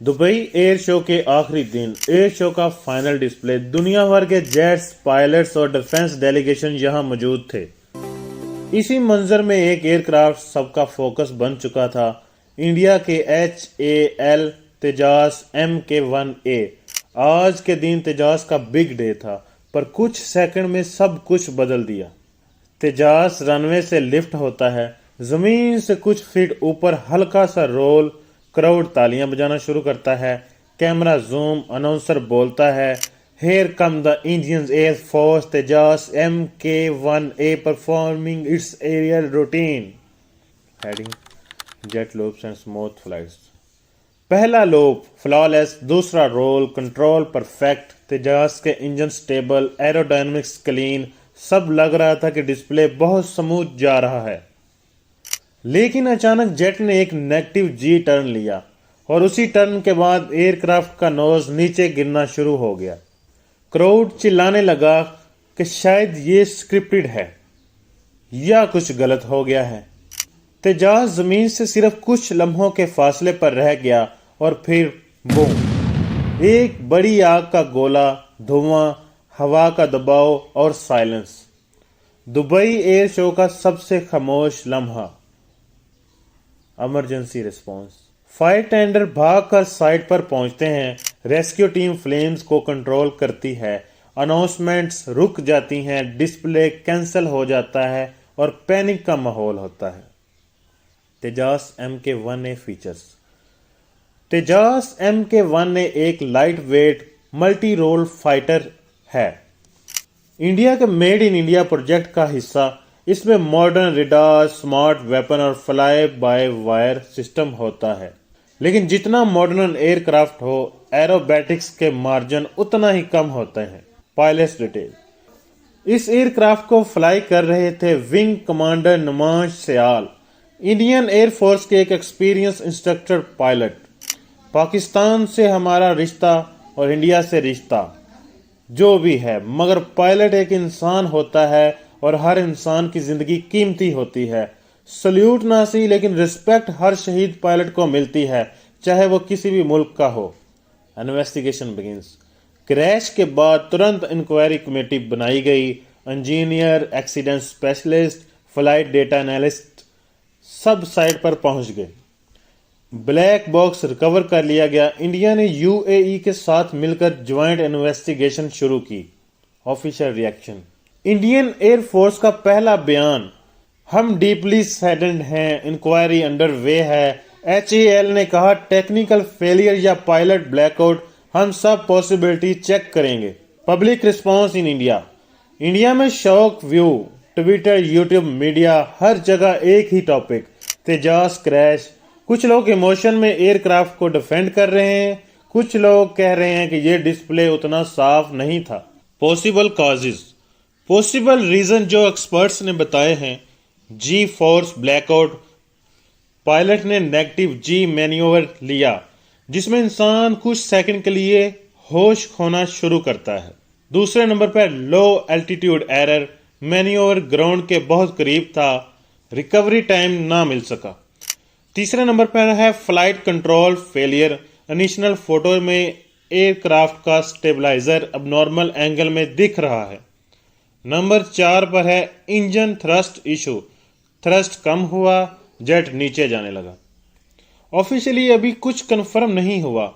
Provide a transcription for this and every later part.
Dubai air show के आखिरी दिन एयर शो का फाइनल डिस्प्ले। दुनिया भर के जेट्स, पायलट्स और डिफेंस डेलीगेशन यहां मौजूद थे। इसी मंजर में एक एयरक्राफ्ट सबका फोकस बन चुका था। इंडिया के HAL तेजास MK-1A। आज के दिन तेजास का बिग डे था, पर कुछ सेकंड में सब कुछ बदल दिया। तेजास रनवे से लिफ्ट होता है। जमीन से कुछ फीट ऊपर हल्का सा रोल। क्राउड तालियां बजाना शुरू करता है। कैमरा जूम, अनाउंसर बोलता है, "Here come the Indian Air Force Tejas MK-1A performing its aerial routine." Heading: Jet loops and smooth flights. पहला लूप फ्लॉलेस, दूसरा रोल कंट्रोल परफेक्ट, तेजास के इंजन स्टेबल, एरोडायनेमिक्स क्लीन। सब लग रहा था कि डिस्प्ले बहुत स्मूथ जा रहा है। लेकिन अचानक जेट ने एक नेगेटिव जी टर्न लिया और उसी टर्न के बाद एयरक्राफ्ट का नोज नीचे गिरना शुरू हो गया। क्राउड चिल्लाने लगा कि शायद ये स्क्रिप्टेड है या कुछ गलत हो गया है। तेजास जमीन से सिर्फ कुछ लम्हों के फासले पर रह गया और फिर बूम, एक बड़ी आग का गोला, धुआं, हवा का दबाव और साइलेंस। दुबई एयर शो का सबसे खामोश लम्हा। Emergency response. फायर टेंडर भागकर साइट पर पहुंचते हैं। रेस्क्यू टीम फ्लेम्स को कंट्रोल करती है। अनाउंसमेंट्स रुक जाती हैं, डिस्प्ले कैंसिल हो जाता है और पैनिक का माहौल होता है। Tejas MK-1A features. Tejas MK-1A एक light weight multi role fighter है। इंडिया के मेड इन इंडिया प्रोजेक्ट का हिस्सा। इसमें मॉडर्न रेडार, स्मार्ट वेपन और फ्लाई बाय वायर सिस्टम होता है। लेकिन जितना मॉडर्न एयरक्राफ्ट हो, एरोबैटिक्स के मार्जिन उतना ही कम होते हैं। Pilots detail. इस एयरक्राफ्ट को फ्लाई कर रहे थे wing commander Numan Syal, Indian air force के एक एक्सपीरियंस इंस्ट्रक्टर पायलट। पाकिस्तान से हमारा रिश्ता और इंडिया से रिश्ता जो भी है, मगर पायलट एक इंसान होता है और हर इंसान की जिंदगी कीमती होती है। सल्यूट ना सही, लेकिन रिस्पेक्ट हर शहीद पायलट को मिलती है, चाहे वो किसी भी मुल्क का हो। Investigation begins. क्रैश के बाद तुरंत इंक्वायरी कमेटी बनाई गई। Engineer, accident specialist, flight data analyst सब साइट पर पहुंच गए। ब्लैक बॉक्स रिकवर कर लिया गया। इंडिया ने UAE के साथ मिलकर ज्वाइंट इन्वेस्टिगेशन शुरू की। Official reaction. Indian air force का पहला बयान: हम डीपली सैडेंड हैं, इंक्वायरी अंडर वे है। HAL ने कहा, टेक्निकल फेलियर या पायलट ब्लैकआउट, हम सब पॉसिबिलिटी चेक करेंगे। Public response in India. India में शौक व्यू, ट्विटर, यूट्यूब, मीडिया, हर जगह एक ही टॉपिक, तेजास क्रैश। कुछ लोग इमोशन में एयरक्राफ्ट को डिफेंड कर रहे हैं, कुछ लोग कह रहे हैं कि ये डिस्प्ले उतना साफ नहीं था। पॉसिबल कॉजेज, पॉसिबल रीजन जो एक्सपर्ट्स ने बताए हैं: जी फोर्स ब्लैकआउट, पायलट ने नेगेटिव जी मैन्यूवर लिया, जिसमें इंसान कुछ सेकंड के लिए होश खोना शुरू करता है। दूसरे नंबर पर लो एल्टीट्यूड एरर, मैन्यूवर ग्राउंड के बहुत करीब था, रिकवरी टाइम ना मिल सका। तीसरे नंबर पर है flight control failure, initial photo में एयरक्राफ्ट का स्टेबलाइजर अबनॉर्मल एंगल में दिख रहा है। नंबर 4 पर है इंजन थ्रस्ट इशू, थ्रस्ट कम हुआ, जेट नीचे जाने लगा। ऑफिशियली अभी कुछ कंफर्म नहीं हुआ,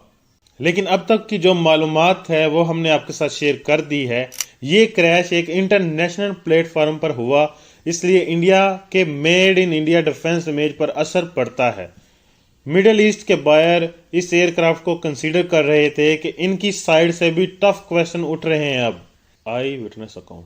लेकिन अब तक की जो मालूमात है वो हमने आपके साथ शेयर कर दी है। ये क्रैश एक इंटरनेशनल प्लेटफॉर्म पर हुआ, इसलिए इंडिया के made in India defence image पर असर पड़ता है। मिडिल ईस्ट के बायर इस एयरक्राफ्ट को कंसीडर कर रहे थे कि इनकी साइड से भी टफ क्वेश्चन उठ रहे हैं। अब आई विटनेस अकाउंट।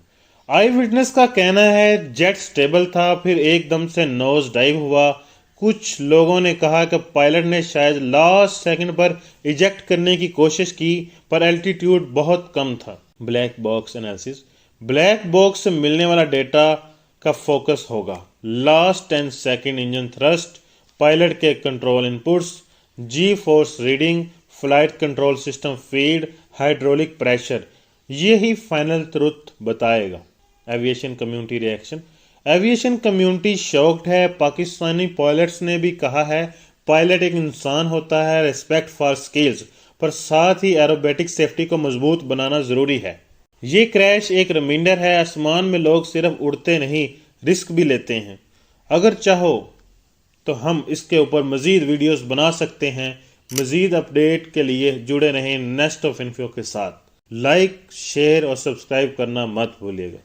आई विटनेस का कहना है जेट स्टेबल था, फिर एकदम से नोज डाइव हुआ। कुछ लोगों ने कहा कि पायलट ने शायद लास्ट सेकंड पर इजेक्ट करने की कोशिश की, पर एल्टीट्यूड बहुत कम था। Black box analysis. Black box से मिलने वाला डेटा का फोकस होगा last 10 second engine thrust, pilot के control inputs, G force reading, flight control system feed, hydraulic pressure. यही फाइनल ट्रुथ बताएगा। Aviation community reaction. Aviation community shocked है। Pakistani pilots ने भी कहा है پائلٹ ایک انسان ہوتا ہے، ریسپیکٹ فار سکلز، پر ساتھ ہی ایروبیٹک سیفٹی کو مضبوط بنانا ضروری ہے۔ یہ کریش ایک ریمائنڈر ہے، آسمان میں لوگ صرف اڑتے نہیں، رسک بھی لیتے ہیں۔ اگر چاہو تو ہم اس کے اوپر مزید ویڈیوز بنا سکتے ہیں۔ مزید اپڈیٹ کے لیے جڑے رہیں نیسٹ آف انفو کے ساتھ۔ لائک، شیئر اور سبسکرائب کرنا مت بھولیے گا۔